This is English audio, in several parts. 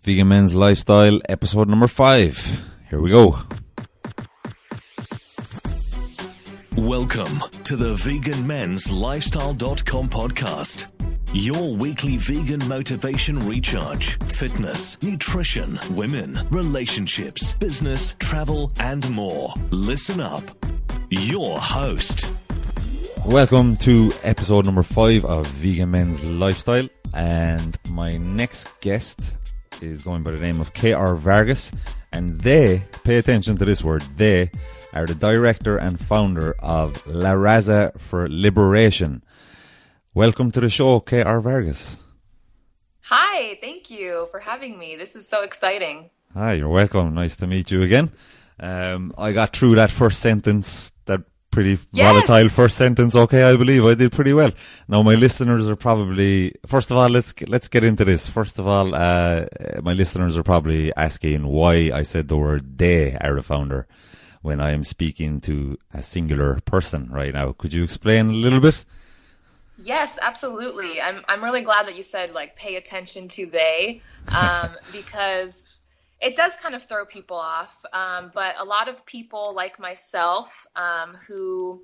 Vegan Men's Lifestyle, episode number 5. Here we go. Welcome to the veganmenslifestyle.com podcast. Your weekly vegan motivation recharge, fitness, nutrition, women, relationships, business, travel, and more. Listen up. Your host. Welcome to episode number 5 of Vegan Men's Lifestyle. And my next guest is going by the name of KR Vargas. And they, pay attention to this word, they are the director and founder of Raza For Libertation. Welcome to the show, KR Vargas. Hi, thank you for having me. This is so exciting. Hi, you're welcome. Nice to meet you again. I got through that first sentence, that pretty volatile first sentence. Okay, I believe I did pretty well. Now, my listeners are probably, first of all, let's get into this. First of all, my listeners are probably asking why I said the word they are the founder when I am speaking to a singular person right now. Could you explain a little bit? Yes, absolutely. I'm really glad that you said pay attention to they, because it does kind of throw people off. But a lot of people like myself, who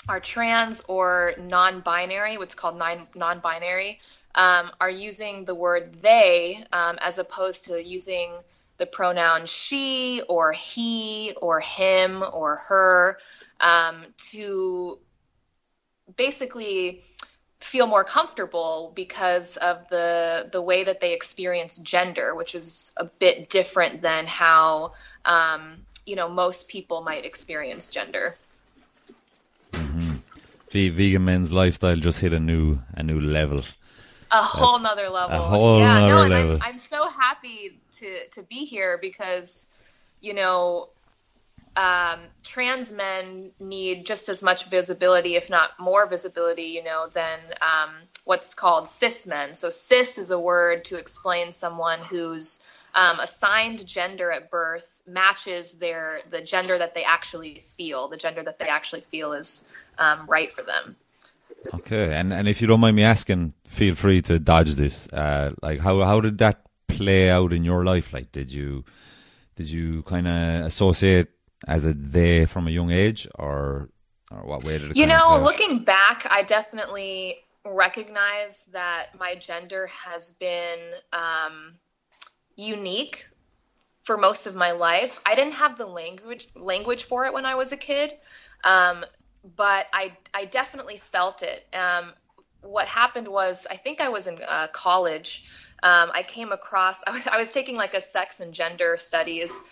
are trans or non-binary, what's called non-binary, are using the word they, as opposed to using the pronoun she or he or him or her, to basically feel more comfortable because of the way that they experience gender, which is a bit different than how most people might experience gender. Mm-hmm. Vegan Men's Lifestyle just hit a new level. A whole nother level. A whole nother level. I'm so happy to be here because, trans men need just as much visibility, if not more visibility, than what's called cis men. So cis is a word to explain someone whose assigned gender at birth matches the gender that they actually feel. The gender that they actually feel is right for them. Okay, and if you don't mind me asking, feel free to dodge this. How did that play out in your life? Did you kind of associate as a they from a young age, or what way did it? Looking back, I definitely recognize that my gender has been unique for most of my life. I didn't have the language for it when I was a kid. But I definitely felt it. What happened was, I think I was in college. I came across, I was taking a sex and gender studies,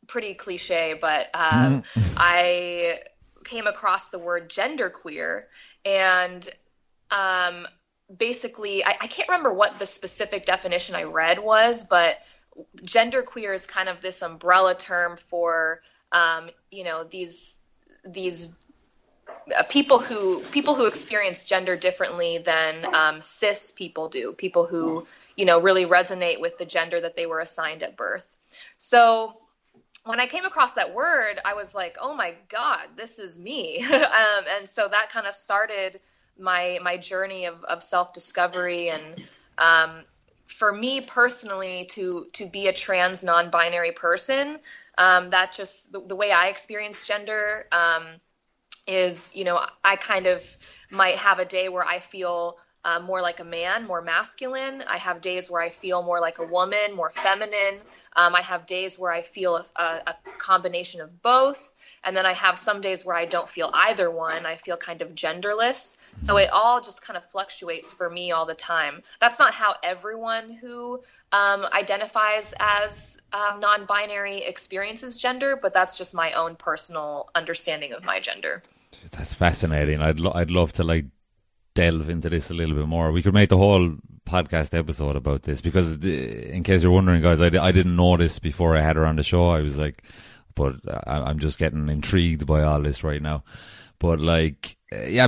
pretty cliche, but I came across the word genderqueer, and basically, I can't remember what the specific definition I read was, but genderqueer is kind of this umbrella term for, these people who experience gender differently than cis people do, people who really resonate with the gender that they were assigned at birth. So when I came across that word, I was like, oh my God, this is me. And so that kind of started my journey of self-discovery. And for me personally, to be a trans non-binary person, that just the way I experience gender is, I kind of might have a day where I feel more like a man, more masculine. I have days where I feel more like a woman, more feminine. I have days where I feel a combination of both. And then I have some days where I don't feel either one. I feel kind of genderless. So it all just kind of fluctuates for me all the time. That's not how everyone who identifies as non-binary experiences gender, but that's just my own personal understanding of my gender. That's fascinating. I'd love to delve into this a little bit more. We could make the whole podcast episode about this, because in case you're wondering, guys, I didn't know this before I had her on the show. I was but I'm just getting intrigued by all this right now. But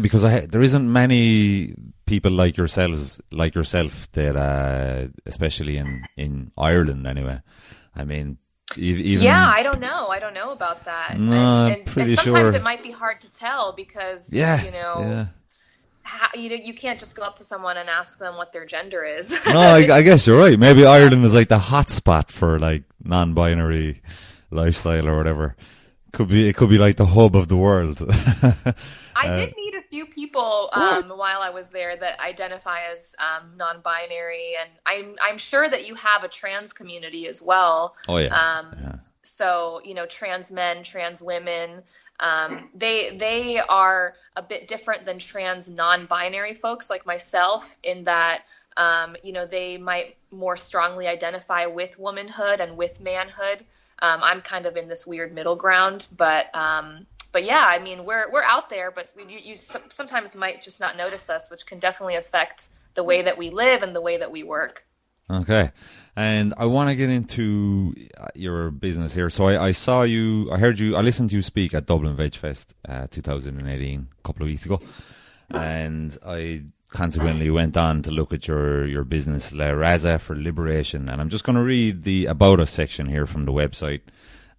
because there isn't many people like yourself that, especially in Ireland anyway. I mean, even, I don't know about that. No, and sometimes it might be hard to tell because you can't just go up to someone and ask them what their gender is. No, I guess you're right. Maybe Ireland is like the hot spot for like non-binary lifestyle or whatever. It could be like the hub of the world. I did meet a few people while I was there that identify as non-binary, and I'm sure that you have a trans community as well. Oh yeah. Yeah. So trans men, trans women, they are a bit different than trans non-binary folks like myself in that they might more strongly identify with womanhood and with manhood. I'm kind of in this weird middle ground, but yeah, I mean, we're out there, but you sometimes might just not notice us, which can definitely affect the way that we live and the way that we work. Okay. And I want to get into your business here. So I listened to you speak at Dublin Veg Fest 2018, a couple of weeks ago. And I consequently went on to look at your business, Raza For Liberation. And I'm just going to read the About Us section here from the website.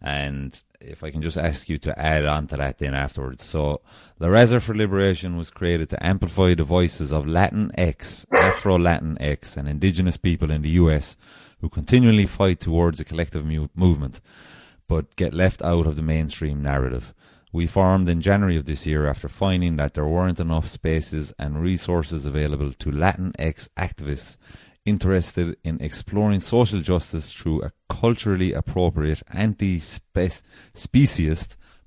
And if I can just ask you to add on to that then afterwards. So, La Raza For Liberation was created to amplify the voices of Latinx, Afro-Latinx, and indigenous people in the US who continually fight towards a collective movement, but get left out of the mainstream narrative. We formed in January of this year after finding that there weren't enough spaces and resources available to Latinx activists interested in exploring social justice through a culturally appropriate anti-speciest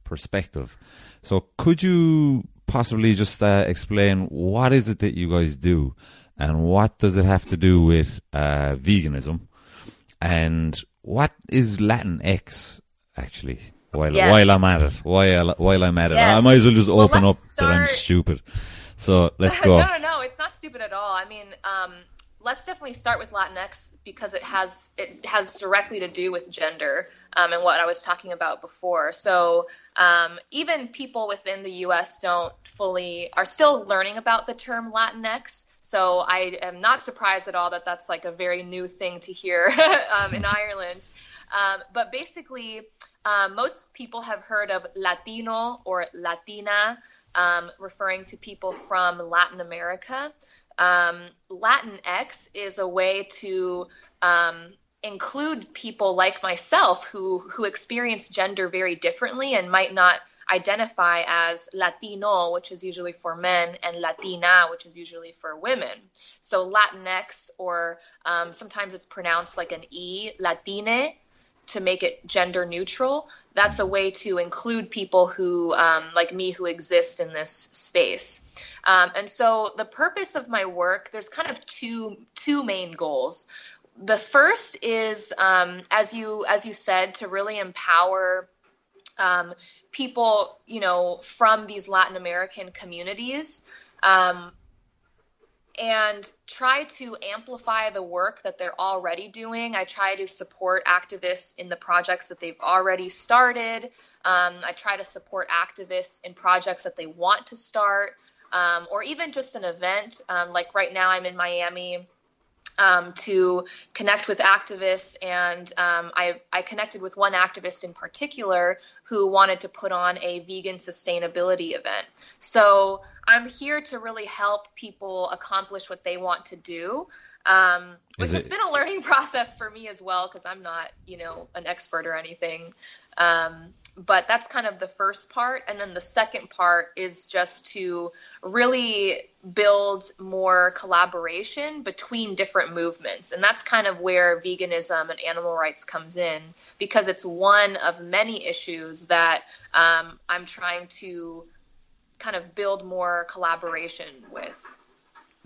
perspective. So could you possibly just explain what is it that you guys do and what does it have to do with veganism, and what is Latinx actually? While I'm at it, I might as well just open up that I'm stupid. So let's go. No, it's not stupid at all. I mean, let's definitely start with Latinx because it has directly to do with gender and what I was talking about before. So even people within the U.S. are still learning about the term Latinx. So I am not surprised at all that that's like a very new thing to hear in Ireland. But basically, most people have heard of Latino or Latina, referring to people from Latin America. Latinx is a way to include people like myself who experience gender very differently and might not identify as Latino, which is usually for men, and Latina, which is usually for women. So Latinx, or sometimes it's pronounced like an E, Latine, to make it gender neutral. That's a way to include people who, like me, who exist in this space. And so the purpose of my work, there's kind of two main goals. The first is, as you said, to really empower people, from these Latin American communities, and try to amplify the work that they're already doing. I try to support activists in the projects that they've already started. I try to support activists in projects that they want to start, or even just an event. Like right now I'm in Miami to connect with activists, and I connected with one activist in particular who wanted to put on a vegan sustainability event. So I'm here to really help people accomplish what they want to do, which has been a learning process for me as well, because I'm not, an expert or anything. But that's kind of the first part. And then the second part is just to really build more collaboration between different movements. And that's kind of where veganism and animal rights comes in, because it's one of many issues that I'm trying to kind of build more collaboration with.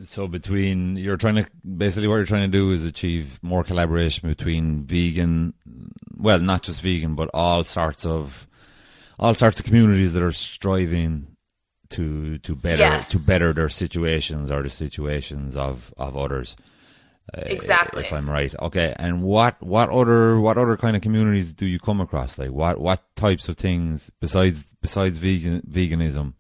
So what you're trying to do is achieve more collaboration between vegan, well, not just vegan, but all sorts of communities that are striving to better their situations or the situations of others. Exactly. If I'm right. Okay. And what other kind of communities do you come across? Like what types of things besides veganism?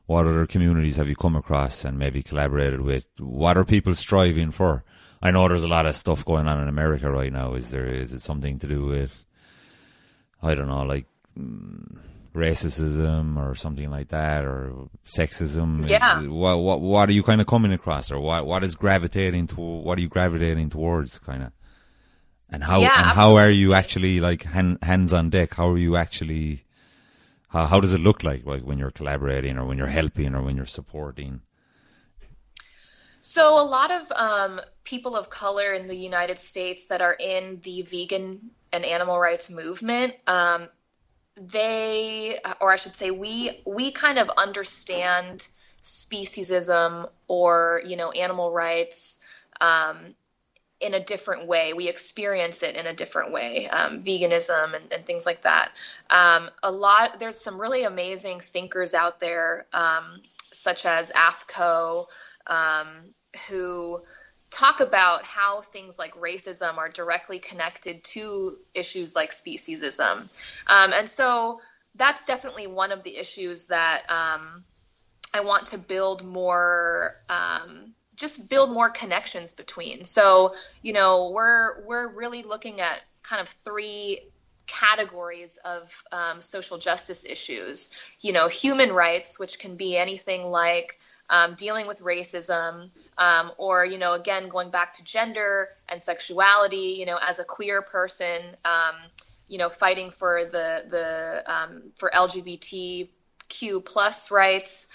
What other communities have you come across and maybe collaborated with? What are people striving for? I know there's a lot of stuff going on in America right now. Is it something to do with, I don't know, like racism or something like that, or sexism? Yeah. What are you kind of coming across, or what are you gravitating towards, kind of? And how are you actually, like, hands on deck? How are you actually? How does it look like when you're collaborating, or when you're helping, or when you're supporting? So a lot of people of color in the United States that are in the vegan and animal rights movement, we kind of understand speciesism, or, animal rights in a different way. We experience it in a different way, veganism and things like that. There's some really amazing thinkers out there, such as AFCO, who talk about how things like racism are directly connected to issues like speciesism. And so that's definitely one of the issues that I want to build more connections between. So, we're really looking at kind of three categories of social justice issues. Human rights, which can be anything like dealing with racism, or, again, going back to gender and sexuality, as a queer person, fighting for for LGBTQ plus rights,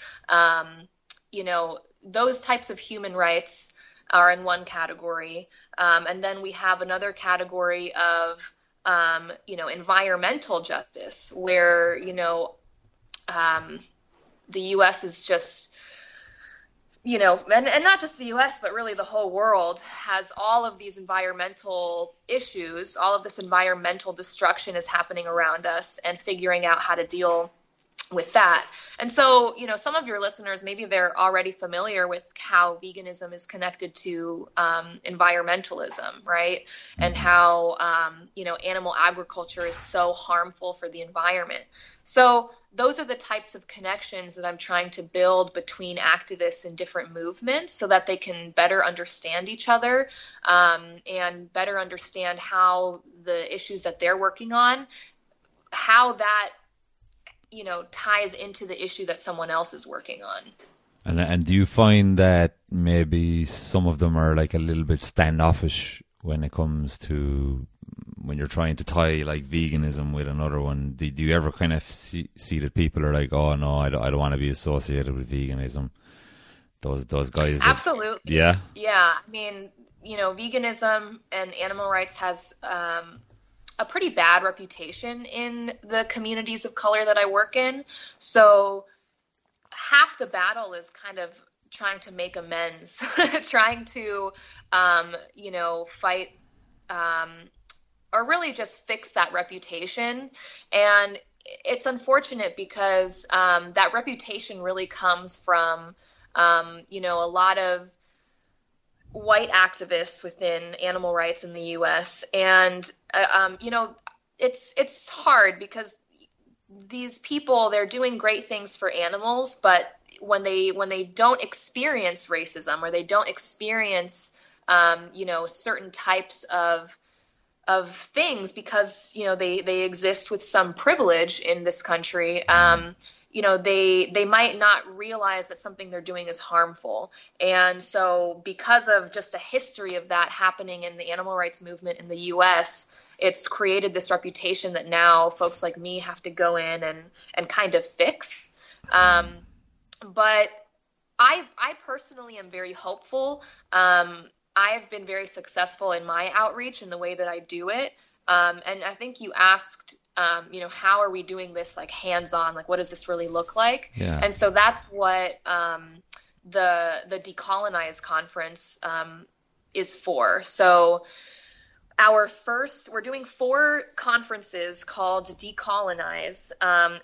those types of human rights are in one category. And then we have another category of, environmental justice, where, the U.S. is just, and not just the U.S., but really the whole world has all of these environmental issues. All of this environmental destruction is happening around us, and figuring out how to deal with that. And so, some of your listeners, maybe they're already familiar with how veganism is connected to environmentalism, right? And how, animal agriculture is so harmful for the environment. So those are the types of connections that I'm trying to build between activists in different movements, so that they can better understand each other, and better understand how the issues that they're working on, how that ties into the issue that someone else is working on. And do you find that maybe some of them are like a little bit standoffish when it comes to when you're trying to tie like veganism with another one? Do you ever kind of see that people are like, oh no, I don't want to be associated with veganism? Those guys. Absolutely. Yeah. Yeah. I mean, veganism and animal rights has a pretty bad reputation in the communities of color that I work in. So half the battle is kind of trying to make amends, trying to, fight, or really just fix that reputation. And it's unfortunate because that reputation really comes from, a lot of white activists within animal rights in the U.S. And, it's hard because these people, they're doing great things for animals, but when they don't experience racism, or they don't experience, certain types of things, because, they exist with some privilege in this country, they might not realize that something they're doing is harmful. And so because of just a history of that happening in the animal rights movement in the U.S., it's created this reputation that now folks like me have to go in and kind of fix. But I personally am very hopeful. I've been very successful in my outreach in the way that I do it. And I think you asked, how are we doing this, like, hands-on? Like, what does this really look like? Yeah. And so that's what the Decolonize conference is for. So we're doing 4 conferences called Decolonize,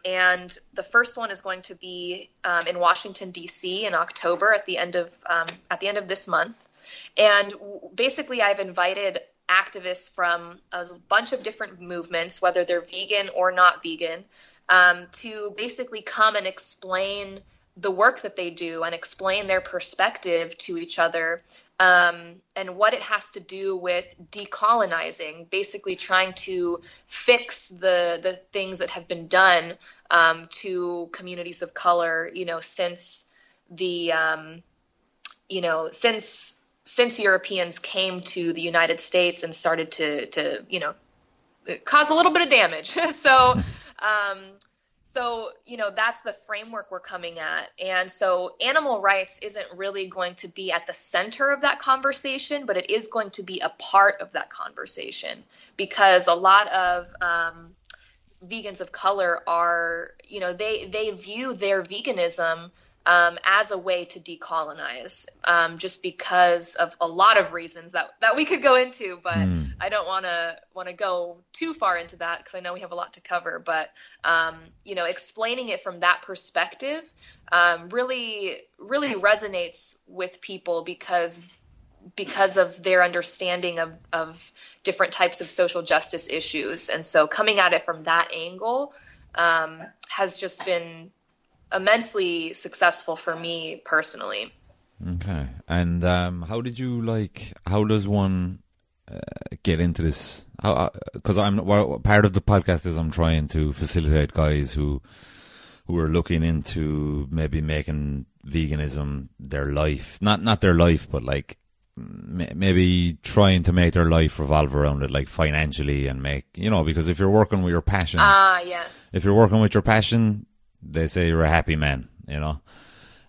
and the first one is going to be in Washington, D.C. in October at the end of this month. And basically, I've invited activists from a bunch of different movements, whether they're vegan or not vegan, to basically come and explain the work that they do and explain their perspective to each other, and what it has to do with decolonizing, basically trying to fix the things that have been done to communities of color, since the since Europeans came to the United States and started to cause a little bit of damage. So that's the framework we're coming at. And so animal rights isn't really going to be at the center of that conversation, but it is going to be a part of that conversation, because a lot of vegans of color are, they view their veganism as a way to decolonize, just because of a lot of reasons that we could go into, but I don't want to go too far into that, because I know we have a lot to cover. But explaining it from that perspective really resonates with people, because of their understanding of different types of social justice issues. And so coming at it from that angle has just been immensely successful for me personally. Okay. And how does one get into this? Because part of the podcast is I'm trying to facilitate guys who are looking into maybe making veganism their life, not their life, but like maybe trying to make their life revolve around it, like financially, and make, because if you're working with your passion, yes, if you're working with your passion, they say you're a happy man,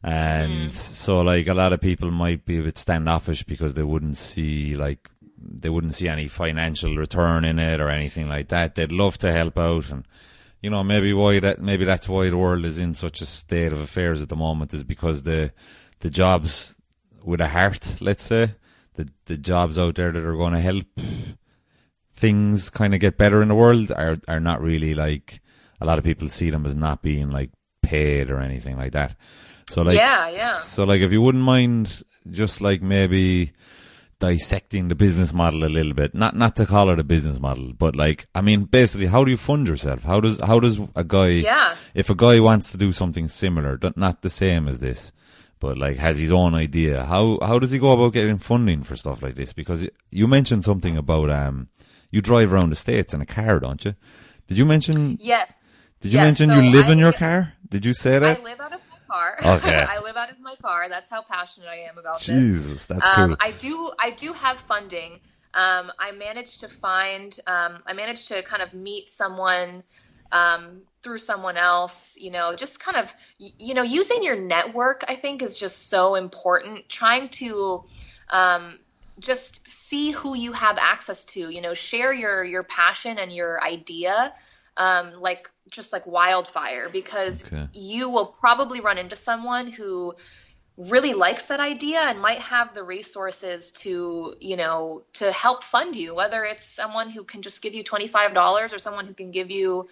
and so like a lot of people might be a bit standoffish because they wouldn't see any financial return in it or anything like that. They'd love to help out, and maybe that's why the world is in such a state of affairs at the moment, is because the jobs with a heart, let's say, the jobs out there that are going to help things kind of get better in the world are not really, like, a lot of people see them as not being like paid or anything like that. So like, so like, if you wouldn't mind just like maybe dissecting the business model a little bit, not to call it a business model, but like, I mean, basically, how do you fund yourself? How does a guy, if a guy wants to do something similar, not the same as this, but like has his own idea, how does he go about getting funding for stuff like this? Because you mentioned something about you drive around the States in a car, don't you? Did you mention? Yes. Did you mention you live in your car? Did you say that? I live out of my car. Okay. I live out of my car. That's how passionate I am about this. Jesus, that's cool. I do have funding. I managed to kind of meet someone through someone else, just kind of, using your network, I think, is just so important. Trying to just see who you have access to, share your passion and your idea, just like wildfire, because you will probably run into someone who really likes that idea and might have the resources to help fund you, whether it's someone who can just give you $25 or someone who can give you,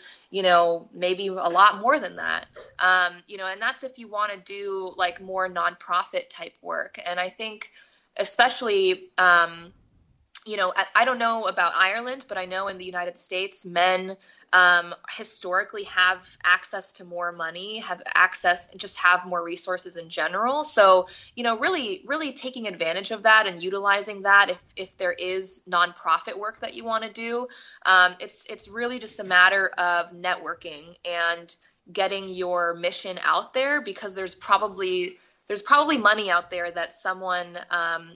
maybe a lot more than that. And that's if you want to do like more nonprofit type work. And I think especially, I don't know about Ireland, but I know in the United States, men historically have access to more money, have more resources in general. So, really taking advantage of that and utilizing that if there is nonprofit work that you want to do. It's really just a matter of networking and getting your mission out there, because there's probably money out there that someone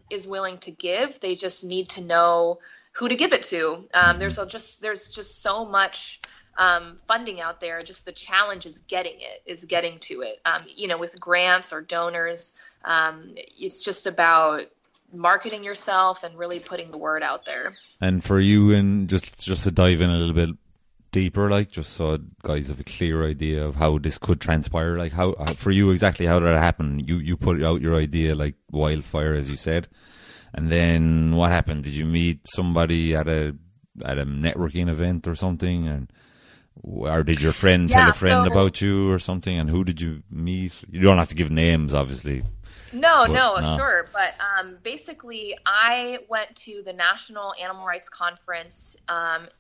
is willing to give. They just need to know who to give it to. There's just so much funding out there. Just the challenge is getting to it. With grants or donors, it's just about marketing yourself and really putting the word out there. And for you, and just to dive in a little bit deeper, like, just so guys have a clear idea of how this could transpire, like how for you exactly how did it happen? You put out your idea like wildfire, as you said. And then what happened? Did you meet somebody at a networking event or something, or did your friend tell a friend about you or something? And who did you meet? You don't have to give names, obviously. No, sure. But basically, I went to the National Animal Rights Conference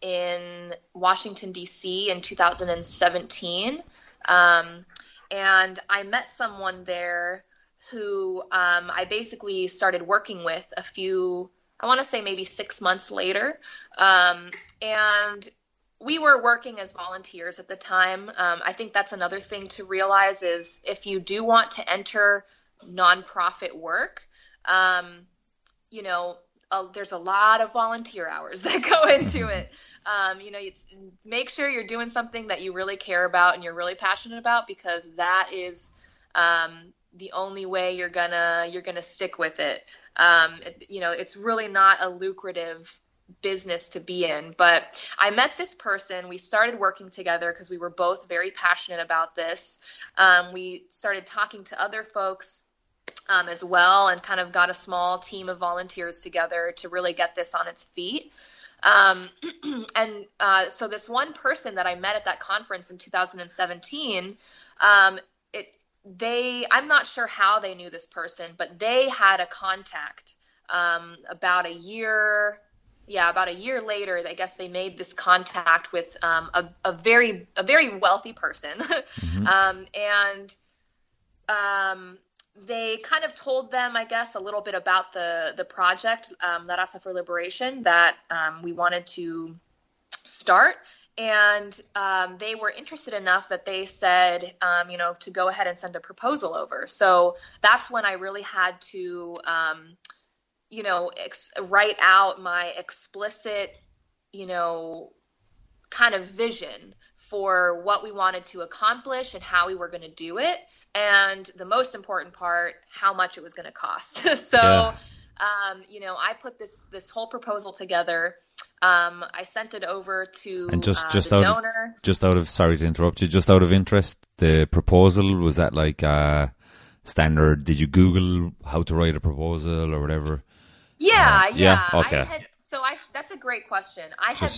in Washington, D.C. in 2017. And I met someone there who I basically started working with I want to say maybe 6 months later. And we were working as volunteers at the time. I think that's another thing to realize is if you do want to enter nonprofit work, there's a lot of volunteer hours that go into it. Make sure you're doing something that you really care about and you're really passionate about, because that is the only way you're gonna stick with it. It's really not a lucrative business to be in. But I met this person. We started working together because we were both very passionate about this. We started talking to other folks as well, and kind of got a small team of volunteers together to really get this on its feet. So this one person that I met at that conference in 2017, I'm not sure how they knew this person, but they had a contact about a year later. I guess they made this contact with a very wealthy person. They kind of told them, I guess, a little bit about the project, La Raza for Liberation, that we wanted to start. And they were interested enough that they said, to go ahead and send a proposal over. So that's when I really had to, write out my explicit, kind of vision for what we wanted to accomplish and how we were going to do it. And the most important part, how much it was going to cost. I put this whole proposal together. I sent it over to the donor. Sorry to interrupt you, just out of interest, the proposal, was that like standard? Did you Google how to write a proposal or whatever? Yeah. Okay. That's a great question.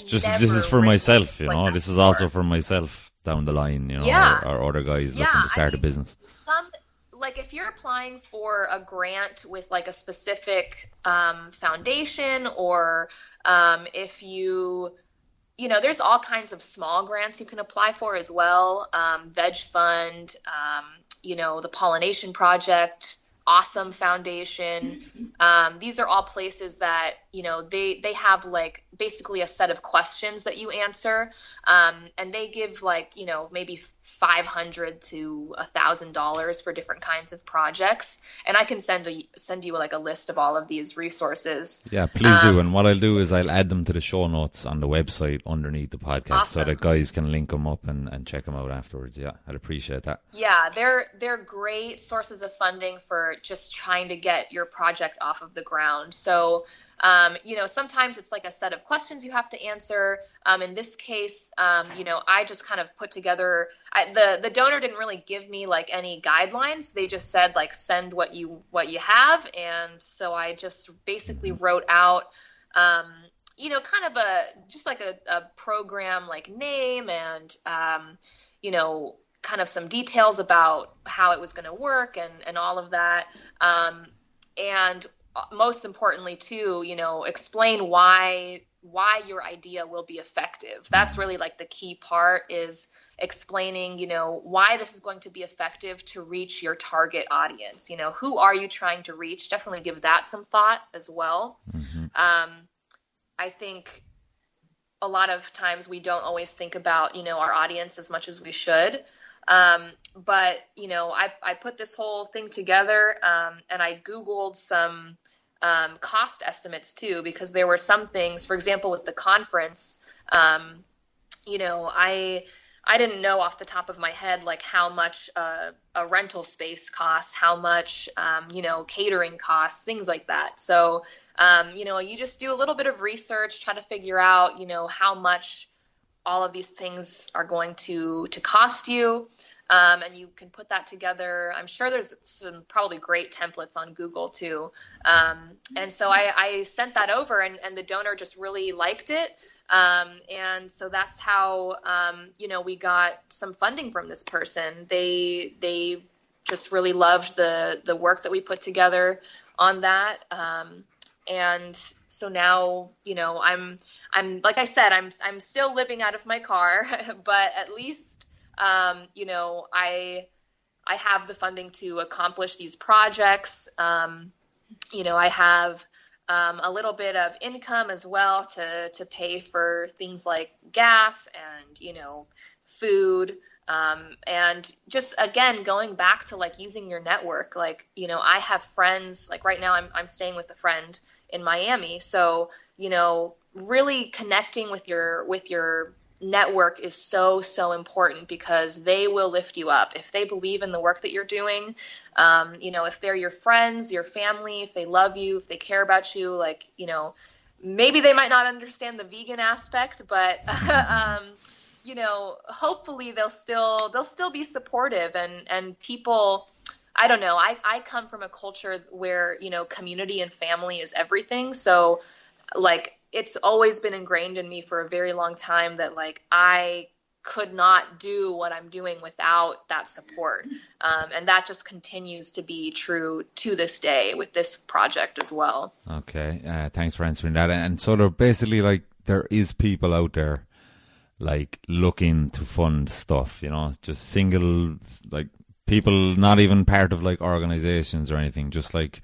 This is for myself, this is also for myself down the line, or other guys looking to start a business. If you're applying for a grant with like a specific foundation, or if there's all kinds of small grants you can apply for as well. Veg Fund, the Pollination Project, Awesome Foundation. These are all places that, they have like basically a set of questions that you answer. And they give maybe $500 to $1,000 for different kinds of projects. And I can send you like a list of all of these resources. Yeah, please do. And what I'll do is I'll add them to the show notes on the website underneath the podcast, so that guys can link them up and check them out afterwards. Yeah, I'd appreciate that. Yeah, they're great sources of funding for just trying to get your project off of the ground. So, sometimes it's like a set of questions you have to answer. In this case, I just kind of put together, the donor didn't really give me like any guidelines. They just said like, send what you have. And so I just basically wrote out, kind of a program like name and, kind of some details about how it was going to work and all of that. And most importantly too, explain why your idea will be effective. That's really like the key part, is explaining, why this is going to be effective to reach your target audience. Who are you trying to reach? Definitely give that some thought as well. Mm-hmm. I think a lot of times we don't always think about, our audience as much as we should. But, I put this whole thing together, and I Googled some cost estimates too, because there were some things, for example, with the conference, I didn't know off the top of my head, like how much a rental space costs, how much, catering costs, things like that. So, you just do a little bit of research, try to figure out, how much all of these things are going to cost you. And you can put that together. I'm sure there's some probably great templates on Google too. And so I sent that over, and the donor just really liked it. And so that's how, we got some funding from this person. They just really loved the work that we put together on that. And so now, I'm like I said, I'm still living out of my car, but at least, I have the funding to accomplish these projects. I have a little bit of income as well to pay for things like gas and, food. And just, again, going back to like using your network, like, I have friends, like right now I'm staying with a friend in Miami. So, really connecting with your network is so, so important, because they will lift you up. If they believe in the work that you're doing, if they're your friends, your family, if they love you, if they care about you, like, maybe they might not understand the vegan aspect, but, hopefully they'll still be supportive, and people, I don't know. I come from a culture where, community and family is everything. So like, it's always been ingrained in me for a very long time that like, I could not do what I'm doing without that support. And that just continues to be true to this day with this project as well. Okay. Thanks for answering that. And sort of basically like, there is people out there like looking to fund stuff, just single, like people not even part of like organizations or anything, just like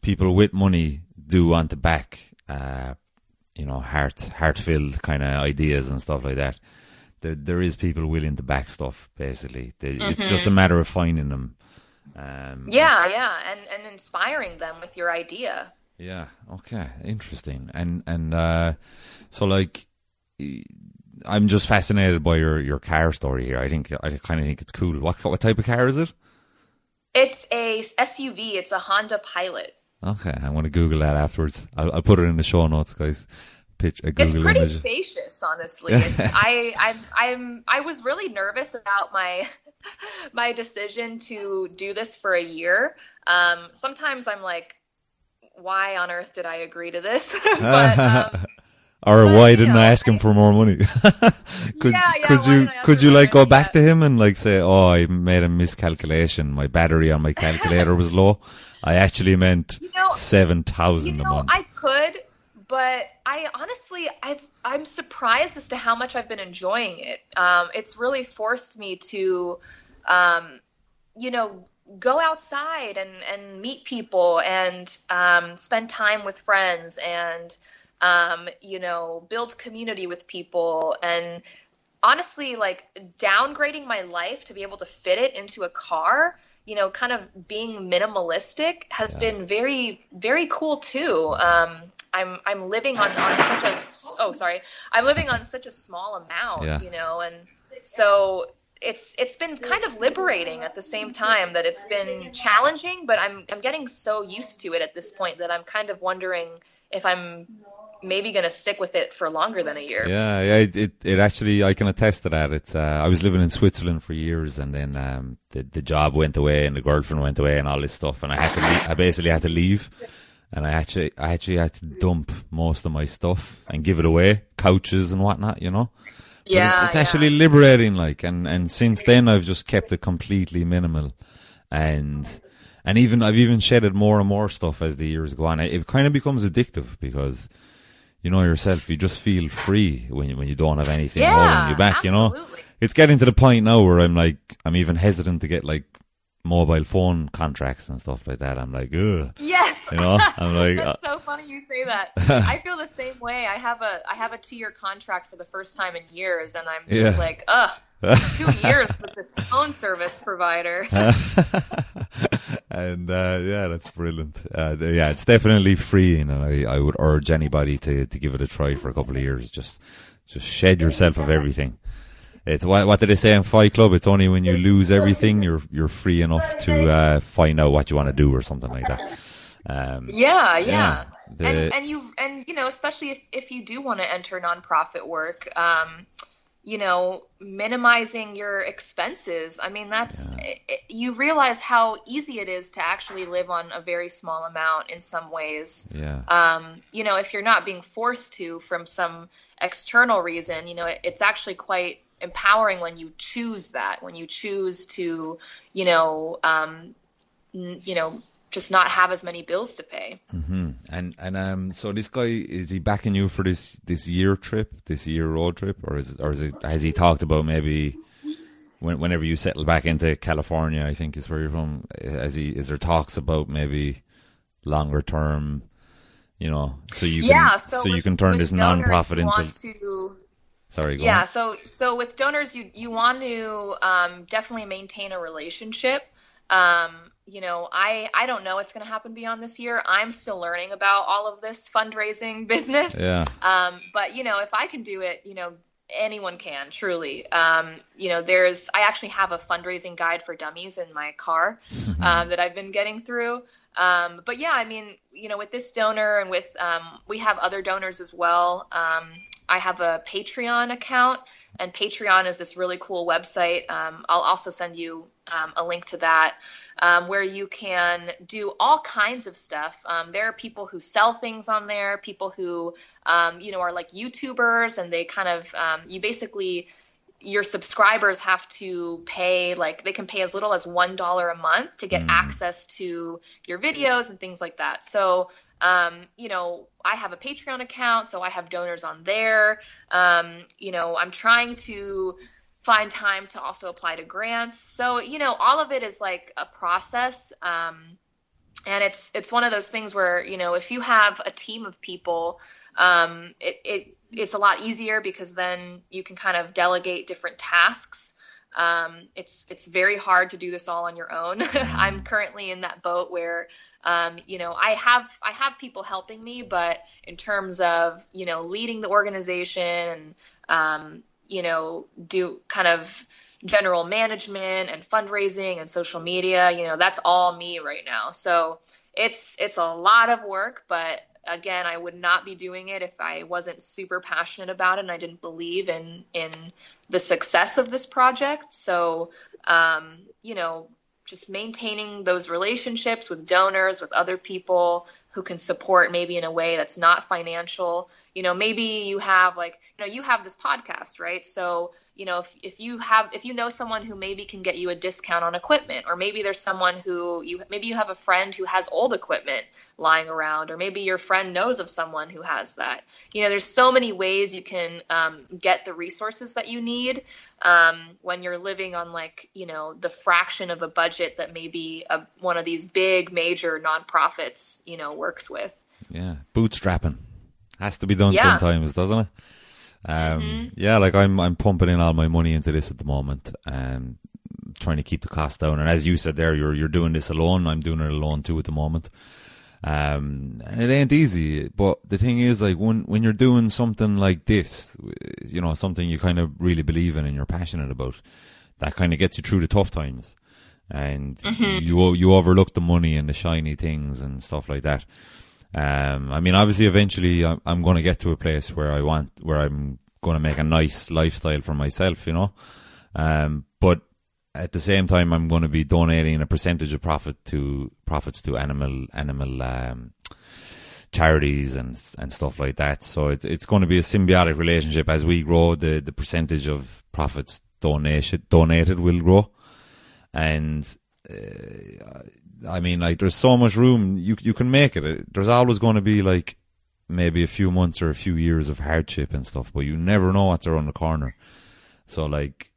people with money do want to back, heart-filled kind of ideas and stuff like that. There is people willing to back stuff, basically. It's just a matter of finding them. And inspiring them with your idea. Yeah, okay, interesting. And so like, I'm just fascinated by your car story here. I kind of think it's cool. What type of car is it? It's a SUV. It's a Honda Pilot. Okay, I'm going to Google that afterwards. I'll put it in the show notes, guys. It's pretty spacious, honestly. I was really nervous about my decision to do this for a year. Sometimes I'm like, why on earth did I agree to this? Why didn't I ask him for more money? Could you like go back to him and like say, oh, I made a miscalculation. My battery on my calculator was low. I actually meant 7,000 a month. I could, but I'm surprised as to how much I've been enjoying it. It's really forced me to, go outside and meet people and spend time with friends and build community with people, and honestly, like downgrading my life to be able to fit it into a car, kind of being minimalistic has been very, very cool too. I'm living on such a small amount, and so it's been kind of liberating at the same time that it's been challenging, but I'm getting so used to it at this point that I'm kind of wondering if I'm maybe going to stick with it for longer than a year. Yeah. It actually, I can attest to that. It's I was living in Switzerland for years, and then the job went away, and the girlfriend went away, and all this stuff, and I basically had to leave, and I actually had to dump most of my stuff and give it away, couches and whatnot, But it's actually liberating, like, and since then I've just kept it completely minimal, and I've even shedded more and more stuff as the years go on. It kind of becomes addictive because, yourself, you just feel free when you don't have anything holding you back, absolutely. It's getting to the point now where I'm even hesitant to get like mobile phone contracts and stuff like that. I'm like, ugh. Yes. I'm like, that's so funny you say that. I feel the same way. I have a 2-year contract for the first time in years, and I'm just like, ugh. 2 years with this phone service provider. And that's brilliant. It's definitely freeing, and I would urge anybody to give it a try for a couple of years. Just shed yourself of everything. It's what did they say in Fight Club? It's only when you lose everything you're free enough to find out what you want to do or something like that. And especially if you do want to enter nonprofit work, minimizing your expenses. I mean, you realize how easy it is to actually live on a very small amount in some ways. Yeah. If you're not being forced to from some external reason, it's actually quite empowering when you choose that, when you choose to, just not have as many bills to pay. Mm-hmm. And so this guy, is he backing you for this year road trip, or has he talked about maybe whenever you settle back into California, I think is where you're from, is there talks about maybe longer term, so you can turn this non-profit into. Sorry, go on. So with donors, you want to definitely maintain a relationship. I don't know what's going to happen beyond this year. I'm still learning about all of this fundraising business. Yeah. But if I can do it, anyone can, truly. I actually have a fundraising guide for dummies in my car that I've been getting through. But yeah, I mean, with this donor and with we have other donors as well. I have a Patreon account, and Patreon is this really cool website. I'll also send you a link to that, where you can do all kinds of stuff. There are people who sell things on there, people who, are like YouTubers, and they kind of, your subscribers have to pay, like they can pay as little as $1 a month to get access to your videos and things like that. So, I have a Patreon account, so I have donors on there. I'm trying to find time to also apply to grants. So, all of it is like a process. And it's one of those things where, if you have a team of people, it's a lot easier because then you can kind of delegate different tasks. It's very hard to do this all on your own. I'm currently in that boat where, I have people helping me, but in terms of, leading the organization and, do kind of general management and fundraising and social media, that's all me right now. So it's a lot of work, but again, I would not be doing it if I wasn't super passionate about it and I didn't believe in the success of this project. So, just maintaining those relationships with donors, with other people who can support maybe in a way that's not financial. Maybe you have you have this podcast, right? So, if you know someone who maybe can get you a discount on equipment, or maybe there's someone who you have a friend who has old equipment lying around, or maybe your friend knows of someone who has that. There's so many ways you can get the resources that you need when you're living on the fraction of a budget that maybe one of these big major nonprofits, works with. Yeah, bootstrapping has to be done sometimes, doesn't it? Yeah, like I'm pumping in all my money into this at the moment, trying to keep the cost down. And as you said there, you're doing this alone. I'm doing it alone too at the moment. And it ain't easy, but the thing is, like, when you're doing something like this, something you kind of really believe in and you're passionate about, that kind of gets you through the tough times. And you overlook the money and the shiny things and stuff like that. I mean, obviously, eventually, I'm going to get to a place where I'm going to make a nice lifestyle for myself, but at the same time, I'm going to be donating a percentage of profits to animal charities and stuff like that. So it's going to be a symbiotic relationship. As we grow, the percentage of profits donated will grow, and I mean, like, there's so much room. You can make it. There's always going to be like maybe a few months or a few years of hardship and stuff, but you never know what's around the corner. So, like,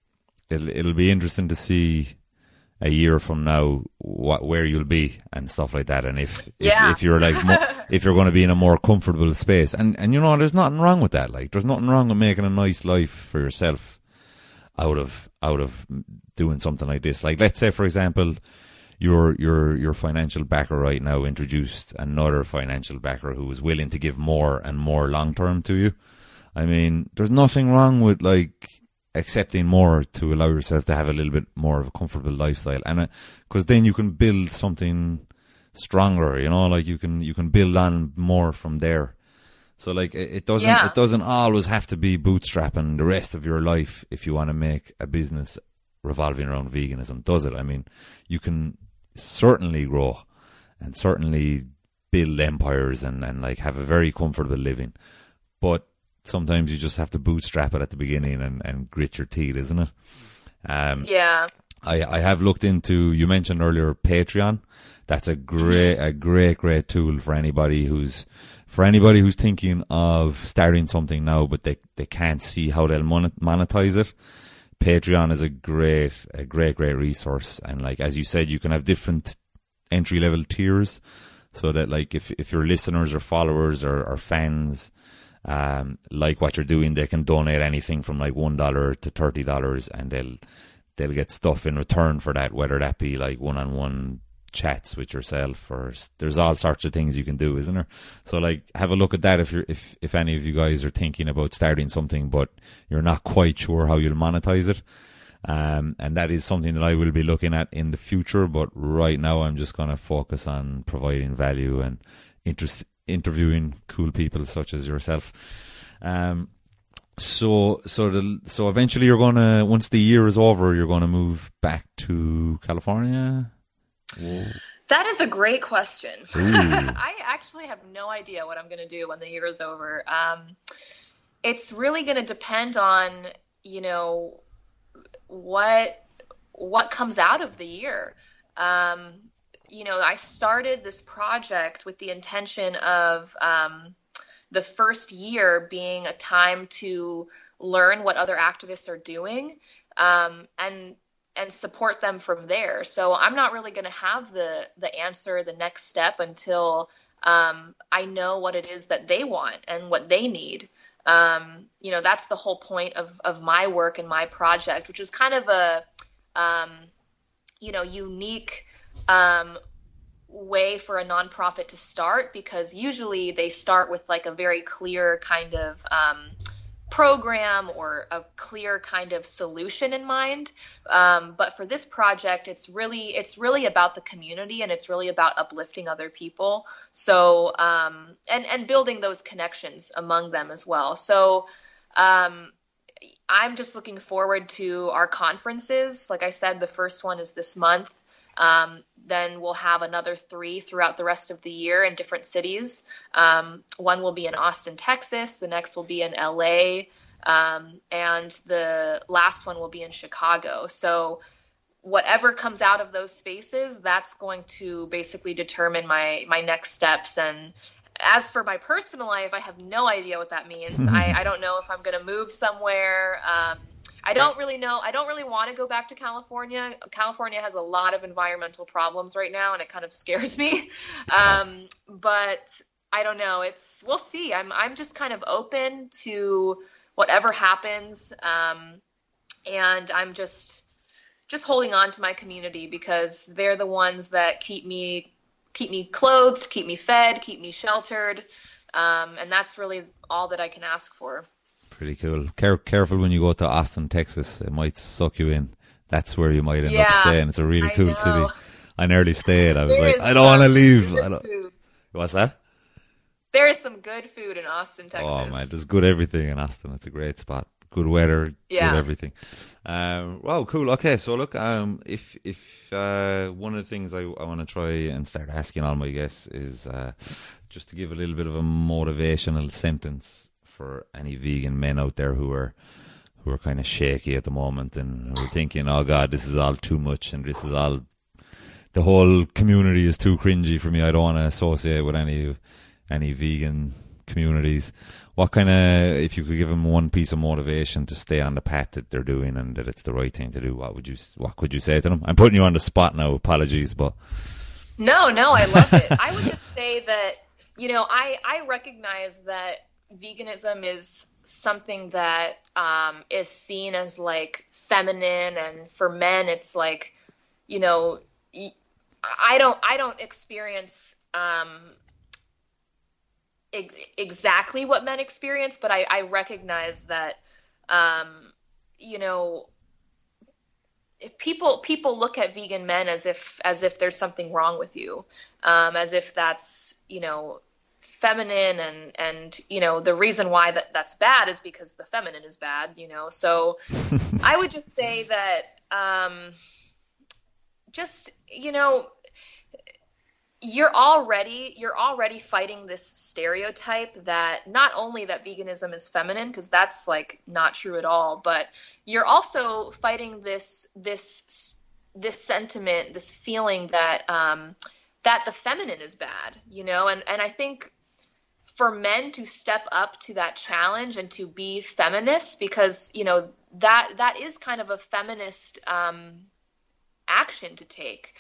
it'll be interesting to see a year from now where you'll be and stuff like that, and if you're like if you're going to be in a more comfortable space, and there's nothing wrong with that. Like, there's nothing wrong with making a nice life for yourself out of doing something like this. Like, let's say, for example, your financial backer right now introduced another financial backer who is willing to give more and more long term to you. I mean, there's nothing wrong with, like, accepting more to allow yourself to have a little bit more of a comfortable lifestyle, and because then you can build something stronger, like you can build on more from there. So, like, it doesn't always have to be bootstrapping the rest of your life if you want to make a business revolving around veganism, does it? I mean, you can certainly grow and certainly build empires and like have a very comfortable living, but sometimes you just have to bootstrap it at the beginning and grit your teeth, isn't it? Yeah. I have looked into, you mentioned earlier, Patreon. That's a great tool for anybody who's thinking of starting something now, but they can't see how they'll monetize it. Patreon is a great resource. And like, as you said, you can have different entry level tiers, so that like if your listeners or followers or fans like what you're doing, they can donate anything from like $1 to $30, and they'll get stuff in return for that, whether that be like one-on-one chats with yourself, or there's all sorts of things you can do, isn't there? So like, have a look at that if any of you guys are thinking about starting something but you're not quite sure how you'll monetize it. And that is something that I will be looking at in the future, but right now I'm just going to focus on providing value and interviewing cool people such as yourself. So eventually you're gonna, once the year is over, you're gonna move back to California? Whoa. That is a great question. I actually have no idea what I'm going to do when the year is over. It's really going to depend on, what comes out of the year. I started this project with the intention of the first year being a time to learn what other activists are doing, and support them from there. So I'm not really going to have the answer, the next step, until I know what it is that they want and what they need. That's the whole point of my work and my project, which is kind of a unique way for a nonprofit to start, because usually they start with like a very clear kind of program or a clear kind of solution in mind. But for this project, it's really about the community, and it's really about uplifting other people. So, and building those connections among them as well. So, I'm just looking forward to our conferences. Like I said, the first one is this month. Then we'll have another 3 throughout the rest of the year in different cities. One will be in Austin, Texas. The next will be in LA. And the last one will be in Chicago. So whatever comes out of those spaces, that's going to basically determine my next steps. And as for my personal life, I have no idea what that means. I don't know if I'm going to move somewhere. I don't really know. I don't really want to go back to California. California has a lot of environmental problems right now, and it kind of scares me. But I don't know. We'll see. I'm just kind of open to whatever happens. And I'm just holding on to my community, because they're the ones that keep me clothed, keep me fed, keep me sheltered. And that's really all that I can ask for. Pretty cool. Careful when you go to Austin, Texas. It might suck you in. That's where you might end up staying. It's a really cool city. I nearly stayed. I was like, I don't want to leave. What's that? There is some good food in Austin, Texas. Oh man, there's good everything in Austin. It's a great spot. Good weather, good everything. Wow, cool. Okay, so look, if one of the things I want to try and start asking all my guests is just to give a little bit of a motivational sentence for any vegan men out there who are kind of shaky at the moment and who are thinking, oh God, this is all too much, and this is all, the whole community is too cringy for me. I don't want to associate with any vegan communities. What kind of, if you could give them one piece of motivation to stay on the path that they're doing and that it's the right thing to do, what could you say to them? I'm putting you on the spot now. Apologies, but no, I love it. I would just say that, I recognize that veganism is something that is seen as like feminine, and for men it's like, I don't experience exactly what men experience, but I recognize that if people look at vegan men as if there's something wrong with you, as if that's feminine, and the reason why that's bad is because the feminine is bad, so I would just say that you're already fighting this stereotype that not only that veganism is feminine, because that's like not true at all, but you're also fighting this sentiment, this feeling that that the feminine is bad, and I think for men to step up to that challenge and to be feminists, because, you know, that is kind of a feminist action to take.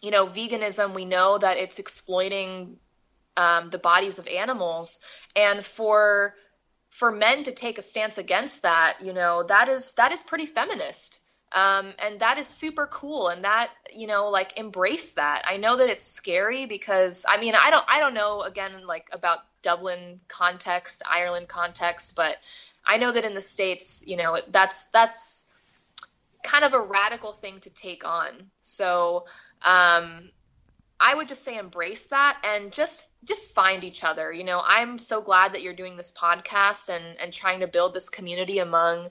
You know, veganism, we know that it's exploiting the bodies of animals, and for men to take a stance against that, you know, that is pretty feminist. And that is super cool. And that, you know, like, embrace that. I know that it's scary because, I mean, I don't know, again, like, about Dublin context, Ireland context, but I know that in the States, you know, that's kind of a radical thing to take on. So, I would just say embrace that and just find each other. You know, I'm so glad that you're doing this podcast and trying to build this community among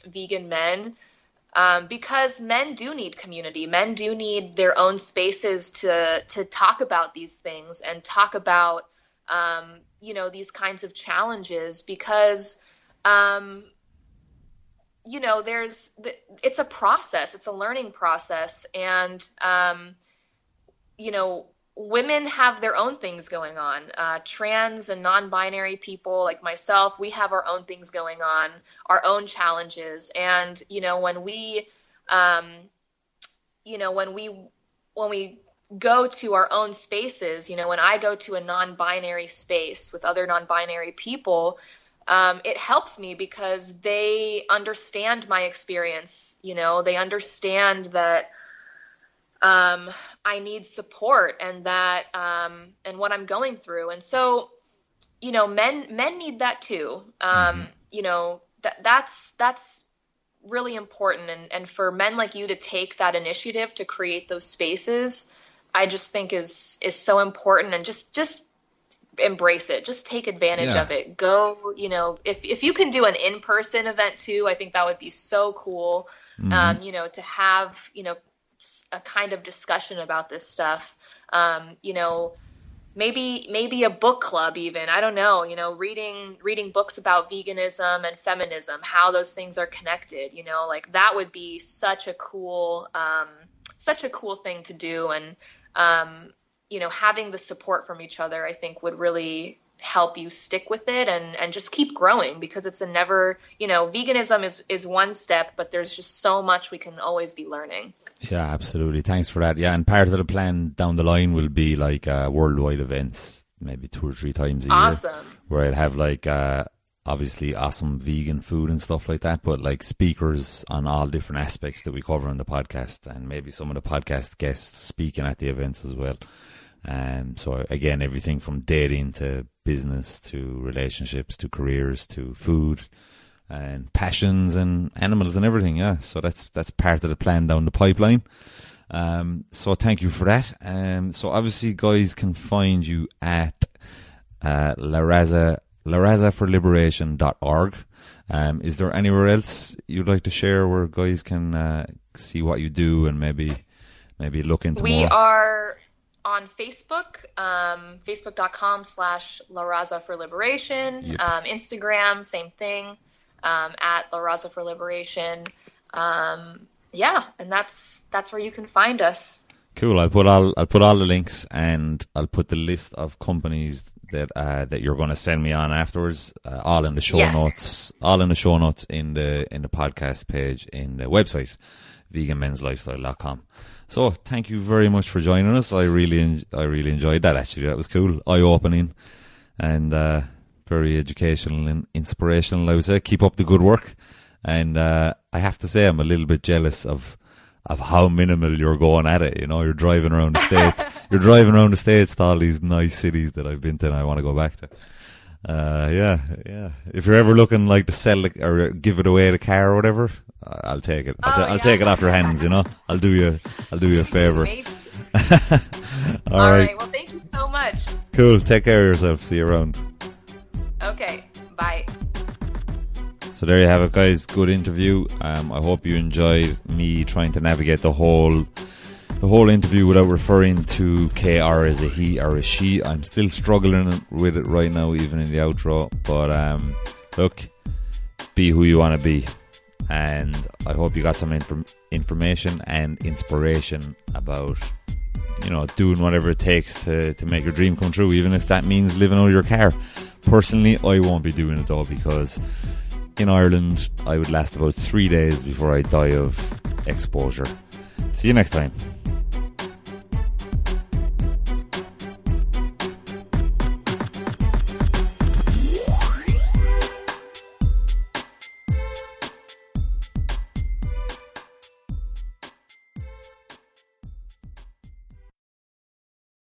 vegan men, because men do need community. Men do need their own spaces to talk about these things and talk about, you know, these kinds of challenges, because, you know, it's a process, it's a learning process. And, you know, women have their own things going on. Trans and non-binary people like myself, we have our own things going on, our own challenges. And, you know, when we go to our own spaces, you know, when I go to a non-binary space with other non-binary people, it helps me because they understand my experience. You know, they understand that I need support, and that and what I'm going through. And so, you know, men need that too. You know, that's really important. And for men like you to take that initiative to create those spaces, I just think is so important. And just embrace it. Just take advantage of it. Go, you know, if you can do an in-person event too, I think that would be so cool. You know, to have, you know, a kind of discussion about this stuff. You know, maybe a book club even. I don't know, you know, reading books about veganism and feminism, how those things are connected, you know, like that would be such a cool thing to do. And, you know, having the support from each other, I think would really help you stick with it and just keep growing, because it's a never, you know, veganism is one step, but there's just so much we can always be learning. Yeah, absolutely. Thanks for that. Yeah, and part of the plan down the line will be like worldwide events, maybe 2 or 3 times a year, where I'd have like obviously awesome vegan food and stuff like that, but like speakers on all different aspects that we cover on the podcast, and maybe some of the podcast guests speaking at the events as well. So again, everything from dating to business to relationships to careers to food and passions and animals and everything. Yeah, so that's part of the plan down the pipeline. So thank you for that. So obviously, guys can find you at Raza For Liberation.org. Is there anywhere else you'd like to share where guys can see what you do and maybe look into more? We are on Facebook, facebook.com/Raza For Liberation. Yep. Instagram, same thing, at Raza For Liberation. Yeah, and that's where you can find us. Cool. I'll put all the links, and I'll put the list of companies that you're going to send me on afterwards, all in the show notes, in the podcast page in the website, veganmenslifestyle.com. So thank you very much for joining us. I really enjoyed that. Actually, that was cool, eye-opening, and very educational and inspirational. I would say keep up the good work. And I have to say, I'm a little bit jealous of how minimal you're going at it. You know, you're driving around the States. You're driving around the States to all these nice cities that I've been to and I want to go back to. Yeah. If you're ever looking like to sell it or give it away, the car or whatever, I'll take it. I'll take it off your hands. You know, I'll do you a favor. All right. Well, thank you so much. Cool. Take care of yourself. See you around. Okay. Bye. So there you have it, guys. Good interview. I hope you enjoyed me trying to navigate the whole interview without referring to KR as a he or a she. I'm still struggling with it right now, even in the outro. But look, be who you want to be. And I hope you got some information and inspiration about doing whatever it takes to make your dream come true, even if that means living out of your car. Personally, I won't be doing it though, because in Ireland I would last about 3 days before I die of exposure. See you next time.